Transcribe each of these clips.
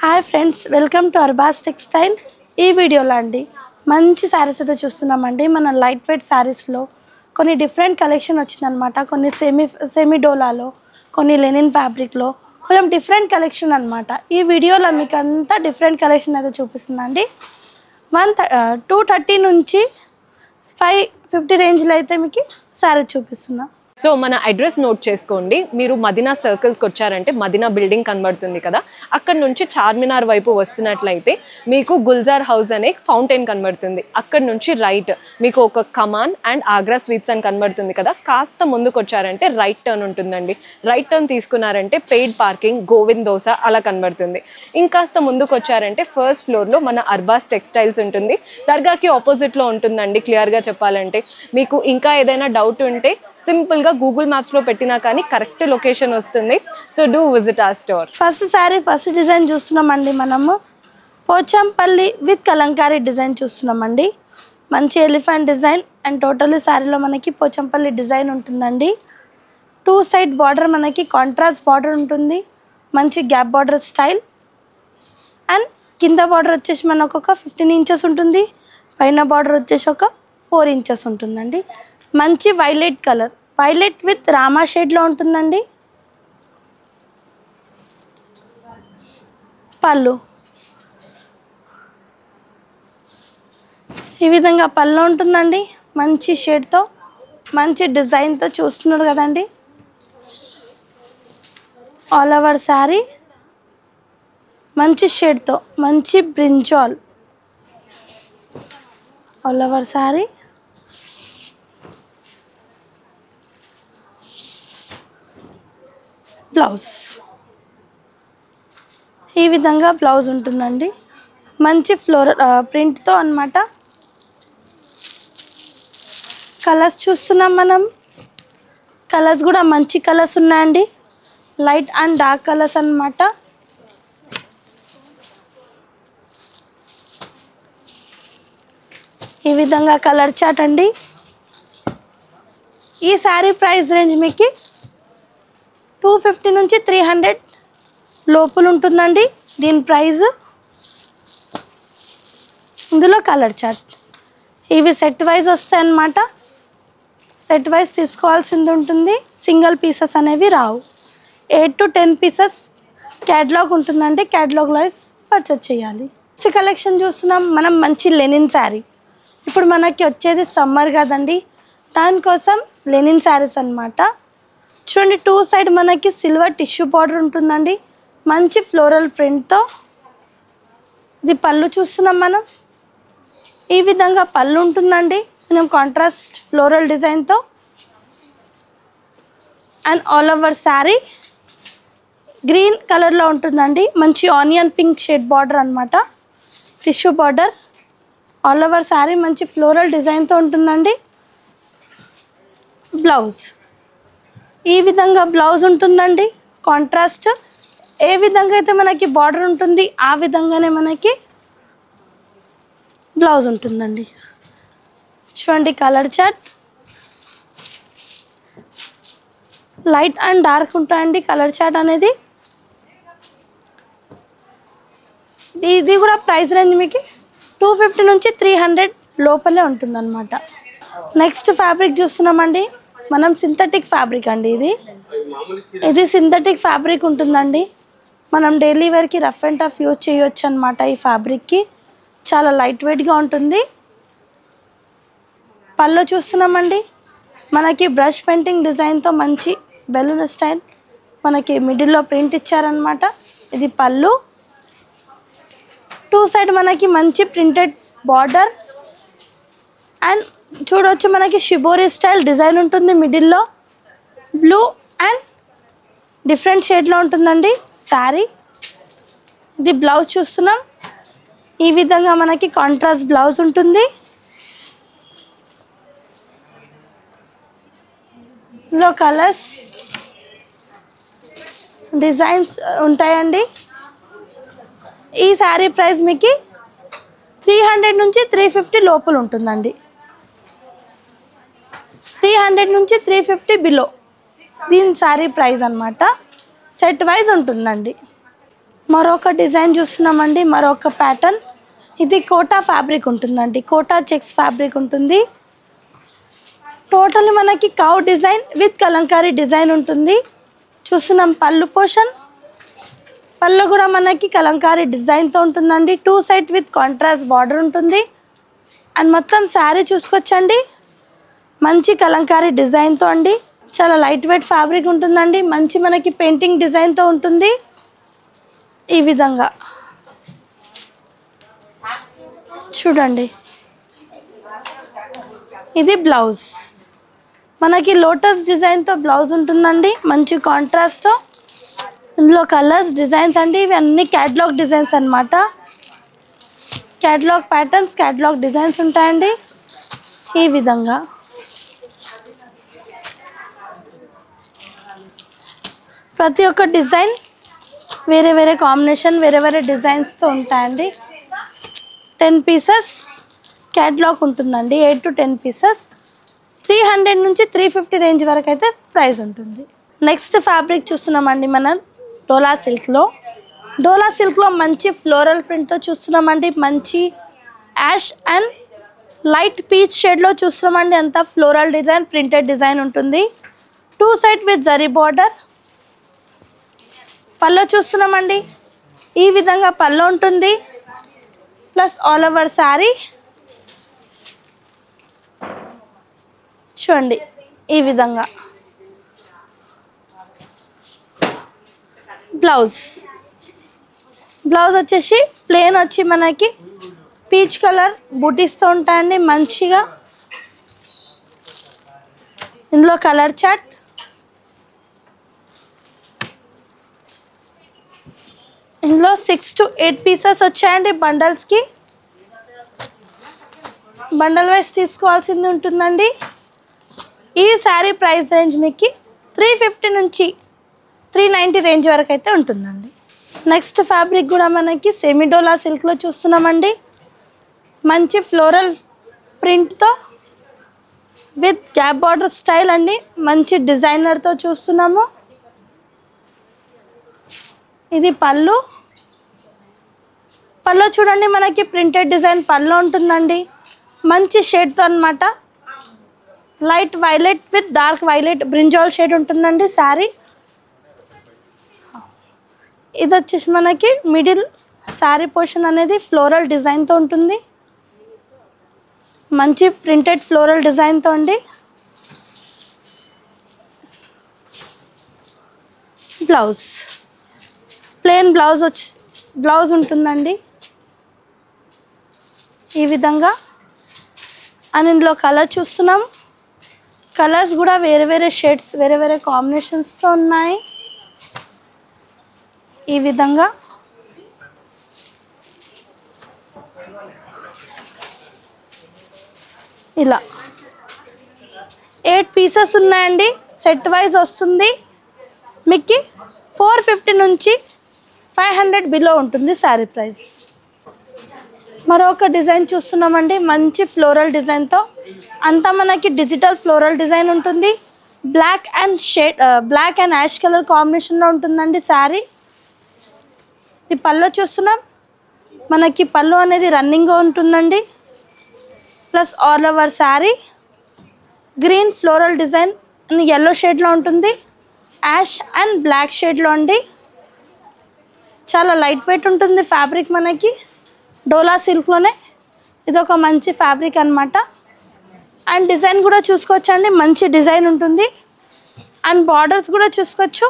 Hi friends, welcome to Arbaz textile. ఈ వీడియోలో మంచి శారీస్ అయితే చూస్తున్నామండి. మన లైట్ వెయిట్ శారీస్లో కొన్ని డిఫరెంట్ కలెక్షన్ వచ్చిందనమాట. కొన్ని సెమీ డోలాలో, కొన్ని లెనిన్ ఫ్యాబ్రిక్లో కొంచెం డిఫరెంట్ కలెక్షన్ అనమాట. ఈ వీడియోలో మీకు అంతా డిఫరెంట్ కలెక్షన్ అయితే చూపిస్తుందండి. 230 నుంచి 550 రేంజ్లో అయితే మీకు శారీ చూపిస్తున్నా. సో మన అడ్రస్ నోట్ చేసుకోండి. మీరు మదీనా సర్కిల్స్కి వచ్చారంటే మదీనా బిల్డింగ్ కనబడుతుంది కదా, అక్కడ నుంచి చార్మినార్ వైపు వస్తున్నట్లయితే మీకు గుల్జార్ హౌస్ అనే ఫౌంటైన్ కనబడుతుంది. అక్కడ నుంచి రైట్ మీకు ఒక కమాన్ అండ్ ఆగ్రా స్వీట్స్ అని కనబడుతుంది కదా, కాస్త ముందుకు వచ్చారంటే రైట్ టర్న్ ఉంటుందండి. రైట్ టర్న్ తీసుకున్నారంటే పెయిడ్ పార్కింగ్, గోవింద్ దోస అలా కనబడుతుంది. ఇంకాస్త ముందుకు వచ్చారంటే ఫస్ట్ ఫ్లోర్లో మన అర్బాస్ టెక్స్టైల్స్ ఉంటుంది. దర్గాకి ఆపోజిట్లో ఉంటుందండి. క్లియర్గా చెప్పాలంటే మీకు ఇంకా ఏదైనా డౌట్ ఉంటే సింపుల్గా గూగుల్ మ్యాప్స్లో పెట్టినా కానీ కరెక్ట్ లొకేషన్ వస్తుంది. So do visit are store. First design చూస్తున్నామండి. మనము పోచంపల్లి విత్ కలంకారీ డిజైన్ చూస్తున్నామండి. మంచి ఎలిఫెంట్ డిజైన్ అండ్ టోటల్లీ శారీలో మనకి పోచంపల్లి డిజైన్ ఉంటుందండి. 2 సైడ్ బార్డర్ మనకి కాంట్రాస్ట్ బార్డర్ ఉంటుంది. మంచి గ్యాప్ బార్డర్ స్టైల్ అండ్ కింద బార్డర్ వచ్చేసి మనకు ఒక 15 ఇంచెస్ ఉంటుంది. పైన బార్డర్ వచ్చేసి ఒక 4 ఇంచెస్ ఉంటుందండి. మంచి violet colour, violet with Rama షేడ్లో ఉంటుందండి. పళ్ళు ఈ విధంగా పళ్ళు ఉంటుందండి. మంచి షేడ్తో, మంచి డిజైన్తో చూస్తున్నారు కదండి. ఆల్ ఓవర్ శారీ మంచి షేడ్తో, మంచి brinjal all over sari. Blouse ఈ విధంగా బ్లౌజ్ ఉంటుందండి. మంచి ఫ్లోరల్ ప్రింట్తో అన్నమాట. కలర్స్ చూస్తున్నాం మనం. కలర్స్ కూడా మంచి కలర్స్ ఉన్నాయండి. లైట్ అండ్ డార్క్ కలర్స్ అన్నమాట. ఈ విధంగా కలర్ చార్ట్ అండి. ఈ శారీ ప్రైస్ రేంజ్ మీకు 250 నుంచి 300 లోపల ఉంటుందండి. దీని ప్రైస్ ఇందులో కలర్ చార్ట్ ఇవి సెట్ వైజ్ వస్తాయి అన్నమాట. సెట్ వైజ్ తీసుకోవాల్సింది ఉంటుంది. సింగిల్ పీసెస్ అనేవి రావు. 8 to 10 పీసెస్ క్యాటలాగ్ ఉంటుందండి. క్యాటలాగ్ వైజ్ పర్చేజ్ చేయాలి. నెక్స్ట్ కలెక్షన్ చూస్తున్నాం మనం. మంచి లెనిన్ శారీ. ఇప్పుడు మనకి వచ్చేది సమ్మర్ కదండి, దానికోసం లెనిన్ శారీస్ అన్నమాట. చూడండి, 2 సైడ్ మనకి సిల్వర్ టిష్యూ బార్డర్ ఉంటుందండి. మంచి ఫ్లోరల్ ప్రింట్తో. ఇది పళ్ళు చూస్తున్నాం మనం. ఈ విధంగా పళ్ళు ఉంటుందండి. కొంచెం కాంట్రాస్ట్ ఫ్లోరల్ డిజైన్తో and all over sari green కలర్లో ఉంటుందండి. మంచి ఆనియన్ పింక్ షేడ్ బార్డర్ అనమాట. Tissue border all over sari మంచి ఫ్లోరల్ డిజైన్తో ఉంటుందండి. బ్లౌజ్ ఈ విధంగా బ్లౌజ్ ఉంటుందండి. కాంట్రాస్ట్ ఏ విధంగా అయితే మనకి బార్డర్ ఉంటుంది ఆ విధంగానే మనకి బ్లౌజ్ ఉంటుందండి. చూడండి colour chart. Light and dark ఉంటాయండి కలర్ చార్ట్ అనేది. ఇది కూడా ప్రైస్ రేంజ్ మీకు 250 నుంచి 300 లోపలే ఉంటుందన్నమాట. నెక్స్ట్ ఫ్యాబ్రిక్ చూస్తున్నామండి మనం. సింథటిక్ ఫ్యాబ్రిక్ అండి. ఇది సింథటిక్ ఫ్యాబ్రిక్ ఉంటుందండి. మనం డైలీ వేర్కి రఫ్ అండ్ టఫ్ యూజ్ చేయొచ్చు అనమాట. ఈ ఫ్యాబ్రిక్కి చాలా లైట్ వెయిట్గా ఉంటుంది. పళ్ళు చూస్తున్నామండి. మనకి బ్రష్ పెయింటింగ్ డిజైన్తో మంచి బెలూన్ స్టైల్ మనకి మిడిల్లో ప్రింట్ ఇచ్చారనమాట. ఇది పళ్ళు. 2 సైడ్ మనకి మంచి ప్రింటెడ్ బార్డర్ అండ్ చూడవచ్చు మనకి షిబోరి స్టైల్ డిజైన్ ఉంటుంది. మిడిల్లో బ్లూ అండ్ డిఫరెంట్ షేడ్లో ఉంటుందండి శారీ. ఇది బ్లౌజ్ చూస్తున్నాం. ఈ విధంగా మనకి కాంట్రాస్ట్ బ్లౌజ్ ఉంటుంది. ఇందులో కలర్స్ డిజైన్స్ ఉంటాయండి. ఈ శారీ ప్రైస్ మీకు 300 నుంచి 350 లోపల ఉంటుందండి. 300 నుంచి 350 బిలో దీని శారీ ప్రైస్ అన్నమాట. సెట్ వైజ్ ఉంటుందండి. మరొక డిజైన్ చూస్తున్నామండి, మరొక ప్యాటర్న్. ఇది కోటా ఫ్యాబ్రిక్ ఉంటుందండి, కోటా చెక్స్ ఫ్యాబ్రిక్ ఉంటుంది. టోటల్ మనకి cow design with Kalamkari design ఉంటుంది. చూస్తున్నాం పళ్ళు పోర్షన్, పళ్ళు కూడా మనకి కలంకారీ డిజైన్తో ఉంటుందండి. 2 సైడ్ విత్ కాంట్రాస్ట్ బార్డర్ ఉంటుంది. అండ్ మొత్తం శారీ చూసుకోవచ్చండి, మంచి కలంకారీ డిజైన్తో అండి. చాలా లైట్ వెయిట్ ఫ్యాబ్రిక్ ఉంటుందండి. మంచి మనకి పెయింటింగ్ డిజైన్తో ఉంటుంది. ఈ విధంగా చూడండి. ఇది బ్లౌజ్, మనకి లోటస్ డిజైన్తో బ్లౌజ్ ఉంటుందండి, మంచి కాంట్రాస్ట్తో. ఇందులో కలర్స్ డిజైన్స్ అండి, ఇవి అన్ని క్యాటలాగ్ డిజైన్స్ అన్నమాట. క్యాటలాగ్ ప్యాటర్న్స్, క్యాటలాగ్ డిజైన్స్ ఉంటాయండి. ఈ విధంగా ప్రతి ఒక్క డిజైన్ వేరే వేరే కాంబినేషన్, వేరే వేరే డిజైన్స్తో ఉంటాయండి. 10 పీసెస్ క్యాటలాగ్ ఉంటుందండి, 8 to 10 పీసెస్. 300 నుంచి 350 రేంజ్ వరకు అయితే ప్రైస్ ఉంటుంది. నెక్స్ట్ ఫ్యాబ్రిక్ చూస్తున్నామండి మనం డోలా సిల్క్లో. డోలా సిల్క్లో మంచి ఫ్లోరల్ ప్రింట్తో చూస్తున్నామండి. మంచి యాష్ అండ్ లైట్ పీచ్ షేడ్లో చూస్తున్నామండి. అంతా ఫ్లోరల్ డిజైన్, ప్రింటెడ్ డిజైన్ ఉంటుంది. 2 సైడ్ విత్ జరీ బార్డర్. పళ్ళు చూస్తున్నామండి, ఈ విధంగా పళ్ళు ఉంటుంది. ప్లస్ ఆల్ ఓవర్ శారీ చూడండి ఈ విధంగా. బ్లౌజ్ వచ్చేసి ప్లెయిన్ వచ్చి మనకి పీచ్ కలర్ బూటీస్తో ఉంటాయండి మంచిగా. ఇందులో కలర్ చార్ట్, ఇందులో 6 to 8 పీసెస్ వచ్చాయండి బండల్స్కి. బండల్ వైజ్ తీసుకోవాల్సింది ఉంటుందండి. ఈ శారీ ప్రైస్ రేంజ్ మీకు 350 నుంచి 390 రేంజ్ వరకు అయితే ఉంటుందండి. నెక్స్ట్ ఫ్యాబ్రిక్ కూడా మనకి సెమీడోలా సిల్క్లో చూస్తున్నామండి. మంచి ఫ్లోరల్ ప్రింట్తో విత్ గ్యాప్ బార్డర్ స్టైల్ అండి, మంచి డిజైనర్తో చూస్తున్నాము. ఇది పళ్ళు చూడండి, మనకి ప్రింటెడ్ డిజైన్ పళ్ళు ఉంటుందండి. మంచి షేడ్తో అన్నమాట, light violet with dark violet brinjal shade ఉంటుందండి శారీ. ఇది వచ్చేసి మనకి మిడిల్ శారీ పోర్షన్ అనేది ఫ్లోరల్ డిజైన్తో ఉంటుంది. మంచి ప్రింటెడ్ ఫ్లోరల్ డిజైన్తో అండి. బ్లౌజ్ ప్లెయిన్ బ్లౌజ్ ఉంటుందండి ఈ విధంగా. అండ్ ఇందులో కలర్ చూస్తున్నాం, కలర్స్ కూడా వేరే వేరే షేడ్స్, వేరే వేరే కాంబినేషన్స్తో ఉన్నాయి. ఈ విధంగా ఇలా 8 పీసెస్ ఉన్నాయండి. సెట్ వైజ్ వస్తుంది మీకు 450 నుంచి 500 బిలో ఉంటుంది శారీ ప్రైస్. మరొక డిజైన్ చూస్తున్నామండి, మంచి ఫ్లోరల్ డిజైన్తో. అంతా మనకి డిజిటల్ ఫ్లోరల్ డిజైన్ ఉంటుంది. బ్లాక్ అండ్ యాష్ కలర్ కాంబినేషన్లో ఉంటుందండి శారీ. ఈ పళ్ళు చూస్తున్నాం, మనకి పళ్ళు అనేది రన్నింగ్గా ఉంటుందండి. Plus all over sari green floral design yellow షేడ్లో ఉంటుంది. యాష్ అండ్ బ్లాక్ షేడ్లో అండి. చాలా లైట్ వెయిట్ ఉంటుంది ఫ్యాబ్రిక్ మనకి డోలా సిల్క్లోనే. ఇది ఒక మంచి ఫ్యాబ్రిక్ అన్నమాట. అండ్ డిజైన్ కూడా చూసుకోవచ్చండి, మంచి డిజైన్ ఉంటుంది. అండ్ బార్డర్స్ కూడా చూసుకోవచ్చు,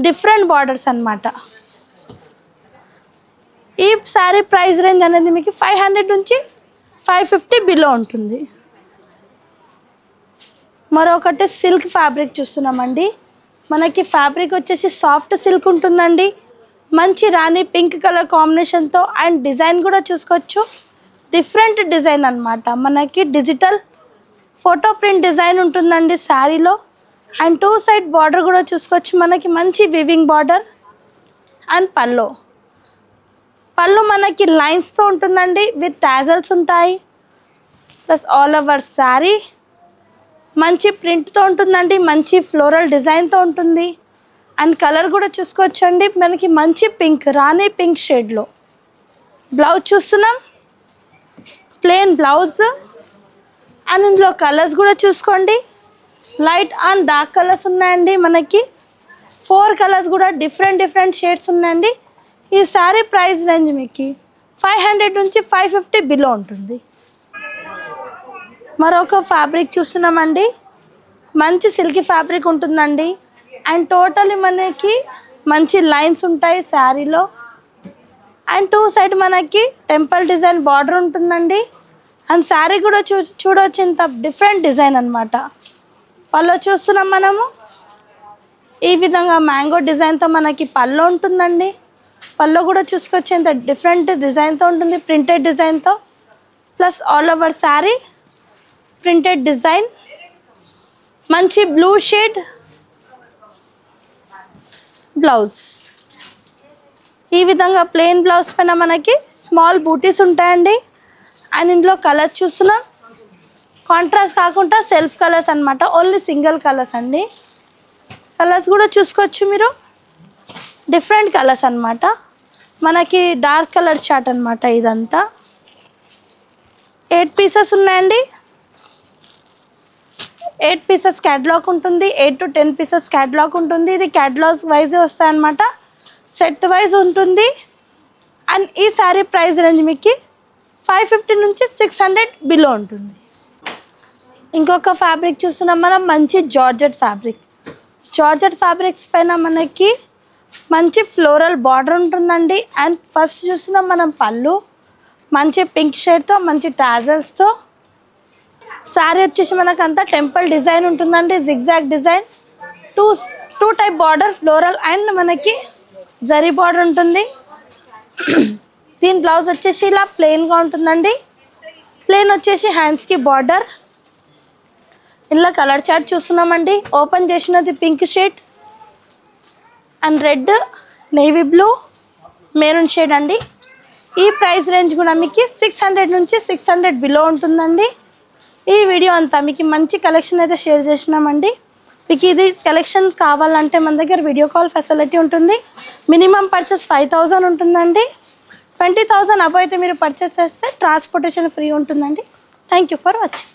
డిఫరెంట్ బార్డర్స్ అన్నమాట. ఈ శారీ ప్రైస్ రేంజ్ అనేది మీకు 500 నుంచి 550 బిలో ఉంటుంది. మరొకటి సిల్క్ ఫ్యాబ్రిక్ చూస్తున్నామండి. మనకి ఫ్యాబ్రిక్ వచ్చేసి సాఫ్ట్ సిల్క్ ఉంటుందండి. మంచి రాణి పింక్ కలర్ కాంబినేషన్తో. అండ్ డిజైన్ కూడా చూసుకోవచ్చు, డిఫరెంట్ డిజైన్ అన్నమాట. మనకి డిజిటల్ ఫోటో ప్రింట్ డిజైన్ ఉంటుందండి శారీలో. అండ్ 2 సైడ్ బార్డర్ కూడా చూసుకోవచ్చు, మనకి మంచి వివింగ్ బార్డర్. అండ్ పళ్ళు మనకి లైన్స్తో ఉంటుందండి, విత్ టాజల్స్ ఉంటాయి. ప్లస్ ఆల్ ఓవర్ శారీ మంచి ప్రింట్తో ఉంటుందండి, మంచి ఫ్లోరల్ డిజైన్తో ఉంటుంది. అండ్ కలర్ కూడా చూసుకోవచ్చండి, మనకి మంచి పింక్, రాణి పింక్ షేడ్లో. బ్లౌజ్ చూస్తున్నాం, ప్లెయిన్ బ్లౌజ్. అండ్ ఇందులో కలర్స్ కూడా చూసుకోండి, లైట్ అండ్ డార్క్ కలర్స్ ఉన్నాయండి. మనకి 4 కలర్స్ కూడా డిఫరెంట్ షేడ్స్ ఉన్నాయండి. ఈ శారీ ప్రైస్ రేంజ్ మీకు 500 నుంచి 550 బిలో ఉంటుంది. మరొక ఫ్యాబ్రిక్ చూస్తున్నామండి, మంచి సిల్కీ ఫ్యాబ్రిక్ ఉంటుందండి. అండ్ టోటల్లీ మనకి మంచి లైన్స్ ఉంటాయి శారీలో. అండ్ 2 సైడ్ మనకి టెంపుల్ డిజైన్ బార్డర్ ఉంటుందండి. అండ్ శారీ కూడా చూడవచ్చు, ఇంత డిఫరెంట్ డిజైన్ అనమాట. పళ్ళు చూస్తున్నాం మనము, ఈ విధంగా మ్యాంగో డిజైన్తో మనకి పళ్ళు ఉంటుందండి. పళ్ళు కూడా చూసుకోవచ్చు, ఇంత డిఫరెంట్ డిజైన్తో ఉంటుంది, ప్రింటెడ్ డిజైన్తో. Plus all over sari printed design, మంచి బ్లూ షేడ్ బ్లౌజ్. ఈ విధంగా ప్లెయిన్ బ్లౌజ్ పైన మనకి స్మాల్ బూటీస్ ఉంటాయండి. అండ్ ఇందులో కలర్స్ చూస్తున్నాం, కాంట్రాస్ట్ కాకుండా సెల్ఫ్ కలర్స్ అనమాట, ఓన్లీ సింగిల్ కలర్స్ అండి. కలర్స్ కూడా చూసుకోవచ్చు మీరు, డిఫరెంట్ కలర్స్ అనమాట. మనకి డార్క్ కలర్ చార్ట్ అనమాట ఇదంతా. 8 పీసెస్ ఉన్నాయండి, 8 పీసెస్ క్యాటలాగ్ ఉంటుంది, 8 to 10 పీసెస్ క్యాటలాగ్ ఉంటుంది. ఇది క్యాటలాగ్ వైజ్ వస్తాయన్నమాట, సెట్ వైజ్ ఉంటుంది. అండ్ ఈ శారీ ప్రైస్ రేంజ్ మీకు 550 నుంచి 600 బిలో ఉంటుంది. ఇంకొక ఫ్యాబ్రిక్ చూస్తున్నాం మనం, మంచి జార్జెట్ ఫ్యాబ్రిక్. జార్జెట్ ఫ్యాబ్రిక్స్ పైన మనకి మంచి ఫ్లోరల్ బార్డర్ ఉంటుందండి. అండ్ ఫస్ట్ చూస్తున్నాం మనం పళ్ళు, మంచి పింక్ షేడ్తో మంచి టాజల్స్తో. శారీ వచ్చేసి మనకు అంతా టెంపుల్ డిజైన్ ఉంటుందండి, zigzag design. Two type border, floral and మనకి జరీ బార్డర్ ఉంటుంది. దీని బ్లౌజ్ వచ్చేసి ఇలా ప్లెయిన్గా ఉంటుందండి. ప్లెయిన్ వచ్చేసి హ్యాండ్స్కి బార్డర్. ఇలా కలర్ చార్ట్ చూస్తున్నామండి, ఓపెన్ చేసినది pink shade and red, navy blue, maroon shade అండి. ఈ ప్రైస్ రేంజ్ కూడా మీకు 600 నుంచి 600 బిలో ఉంటుందండి. ఈ వీడియో అంతా మీకు మంచి కలెక్షన్ అయితే షేర్ చేసినామండి. మీకు ఇది కలెక్షన్స్ కావాలంటే మన దగ్గర వీడియో కాల్ ఫెసిలిటీ ఉంటుంది. మినిమం పర్చేస్ 5000 ఉంటుందండి. 20,000 అబౌవ్ అయితే మీరు పర్చేస్ చేస్తే ట్రాన్స్పోర్టేషన్ ఫ్రీ ఉంటుందండి. Thank you for watching.